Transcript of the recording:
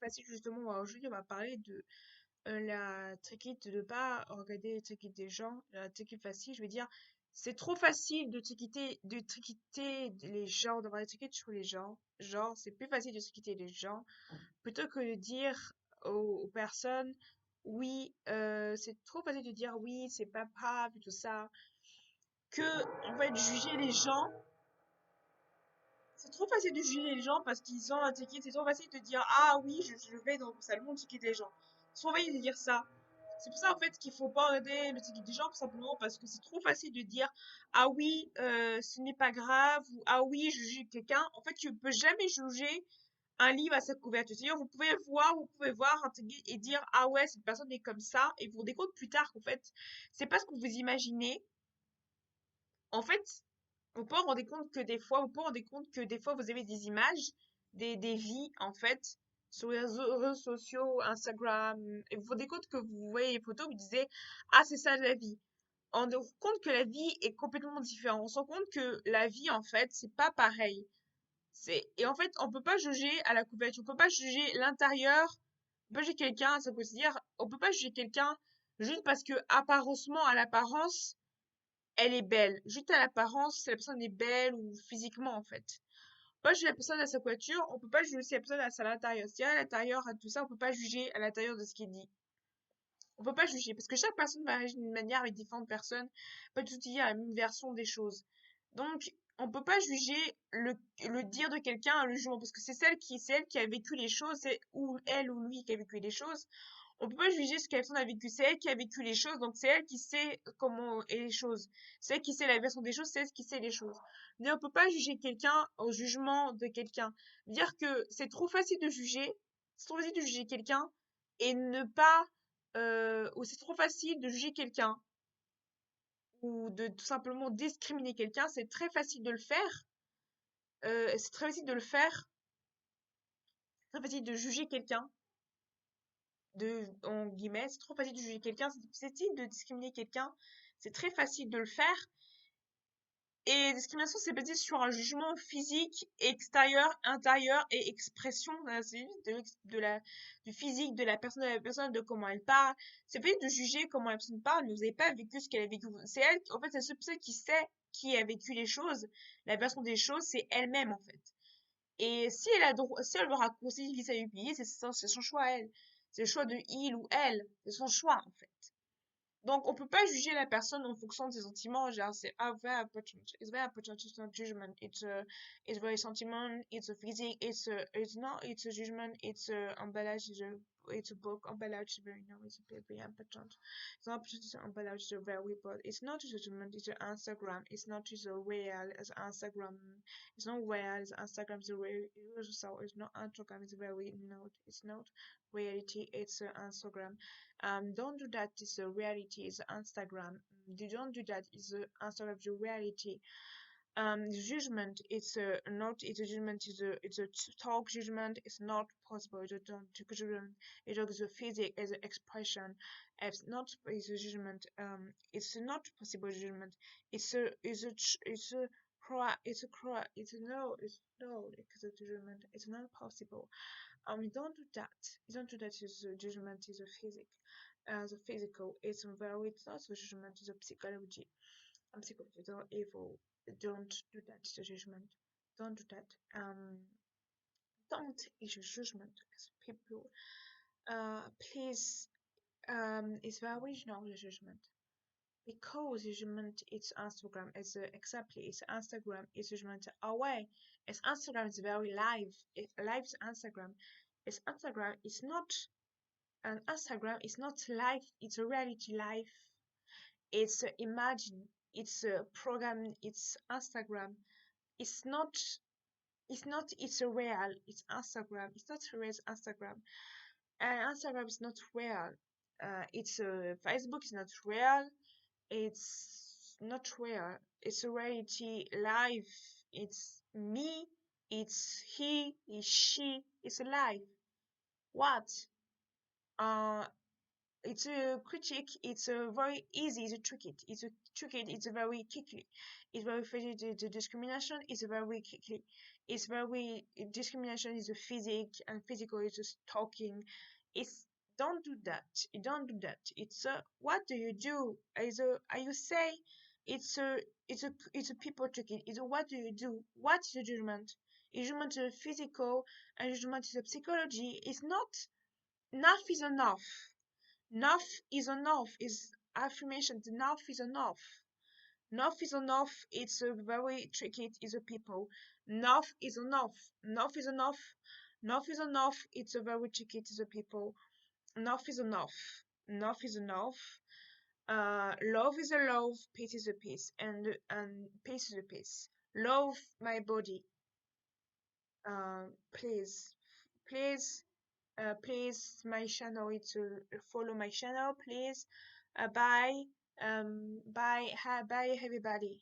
facile justement. Aujourd'hui, on va parler de la trickite de ne pas regarder les trickits des gens. La trickite facile, je veux dire, c'est trop facile de trickiter les gens, d'avoir des trickits sur les gens. Genre, c'est plus facile de trickiter les gens plutôt que de dire aux personnes, oui, c'est trop facile de dire oui, c'est pas grave et tout ça, que en fait juger les gens. C'est trop facile de juger les gens parce qu'ils ont un ticket. C'est trop facile de dire ah oui, je vais dans le salon ticket des gens. C'est trop facile de dire ça. C'est pour ça en fait qu'il faut pas regarder le ticket des gens tout simplement parce que c'est trop facile de dire ah oui, ce n'est pas grave ou ah oui, je juge quelqu'un. En fait, tu peux jamais juger un livre à sa couverture. C'est-à-dire, vous pouvez voir un ticket et dire ah ouais, cette personne est comme ça et vous vous rendez compte plus tard qu'en fait, c'est pas ce que vous imaginez. En fait, vous pouvez vous rendre compte que des fois, vous avez des images, des vies, en fait, sur les réseaux sociaux, Instagram, et vous vous rendez compte que vous voyez les photos, vous disiez, ah, c'est ça la vie. On se rend compte que la vie est complètement différente. On se rend compte que la vie, en fait, c'est pas pareil. Et en fait, on peut pas juger à la couverture, on peut pas juger l'intérieur, on peut pas juger quelqu'un, ça peut se dire, on peut pas juger quelqu'un juste parce que, apparentement, à l'apparence, elle est belle. Juste à l'apparence, si la personne est belle ou physiquement, en fait. Pas juger la personne à sa voiture, on peut pas juger si la personne à l'intérieur. Si à l'intérieur, à tout ça, on peut pas juger à l'intérieur de ce qu'il dit. On peut pas juger, parce que chaque personne va réagir d'une manière avec différentes personnes, pas tout dire la même version des choses. Donc, on peut pas juger le dire de quelqu'un à le jugement, parce que c'est elle qui a vécu les choses, c'est ou elle ou lui qui a vécu les choses. On peut pas juger ce que la personne a vécu, c'est elle qui a vécu les choses, donc c'est elle qui sait comment est les choses. C'est elle qui sait la version des choses, c'est elle qui sait les choses. Mais on peut pas juger quelqu'un au jugement de quelqu'un. Dire que c'est trop facile de juger, c'est trop facile de juger quelqu'un et ne pas, ou c'est trop facile de juger quelqu'un ou de tout simplement discriminer quelqu'un, c'est très facile de le faire. C'est très facile de le faire, très facile de juger quelqu'un, en guillemets, c'est trop facile de juger quelqu'un, c'est facile de discriminer quelqu'un, c'est très facile de le faire. Et discrimination, c'est basé sur un jugement physique, extérieur, intérieur et expression du physique de la personne, de comment elle parle. C'est pas de juger comment la personne parle, mais vous n'avez pas vécu ce qu'elle a vécu. C'est elle, en fait, c'est la seule personne qui sait qui a vécu les choses. La version des choses, c'est elle-même, en fait. Et si elle veut raccourcir sa vie, c'est son choix à elle. C'est le choix de il ou elle. C'est son choix, en fait. Donc, on peut pas juger la personne en fonction de ses sentiments. Genre, c'est very important. It's very important. It's not judgment. It's very sentiment. It's a physique. It's not, it's a judgment. It's a embellage. It's a book. Embellage is very, no, it's very important. It's not just embellage, it's very important. It's not a judgment. It's an Instagram. It's not just a real as Instagram. It's not real as Instagram. It's a real, so it's not Instagram. It's very, no, it's not reality. It's Instagram. Don't do that. It's a reality. It's Instagram. You don't do that. It's a Instagram. The reality. Judgment. It's a not. It's a judgment. It's a talk judgment. It's not possible. It's a don't judgment. It's a physics. It's an expression. It's not. It's a judgment. It's not possible judgment. It's a cry. It's a cry. It's a no. It's no. It's a judgment. It's not possible. Don't do that. You don't do that. It's a judgment. It's a physics. The physical. It's very. It's not a judgment. It's a psychology. Psychology. Don't evil. Don't do that. It's a judgment. Don't do that. Don't is a judgment as people. Please. It's very original the judgment because judgment it's Instagram. It's exactly it's Instagram. It's judgment away. It's Instagram is very live. It live Instagram. It's Instagram. It's not and Instagram is not life, it's a reality life. It's imagine, it's a program, it's Instagram. It's not, it's a real, it's Instagram. It's not real, it's Instagram. And Instagram is not real. It's Facebook is not real. It's not real. It's a reality life. It's me. It's he. It's she. It's a life. What? Uh, it's a critique. It's a very easy to trick it. It's a trick it. It's a very quickly. It's very the discrimination is very quickly. It's very discrimination is a physical is a stalking. It's don't do that. Don't do that. It's a what do you do? Is a are you say it's a it's a people trick it. It's a what do you do? What's the judgment? Is judgment is a physical and judgment is a psychology. It's not enough is enough. Enough is enough is affirmation. Enough is enough. Enough is enough. It's a very tricky. It's a people. Enough is enough. Enough is enough. Enough is enough. It's a very tricky. It's a people. Enough is enough. Enough is enough. Love is a love. Peace is a peace. And peace is a peace. Love my body. Please, please, please, my channel. It's follow my channel, please. Bye. Bye. Bye, everybody.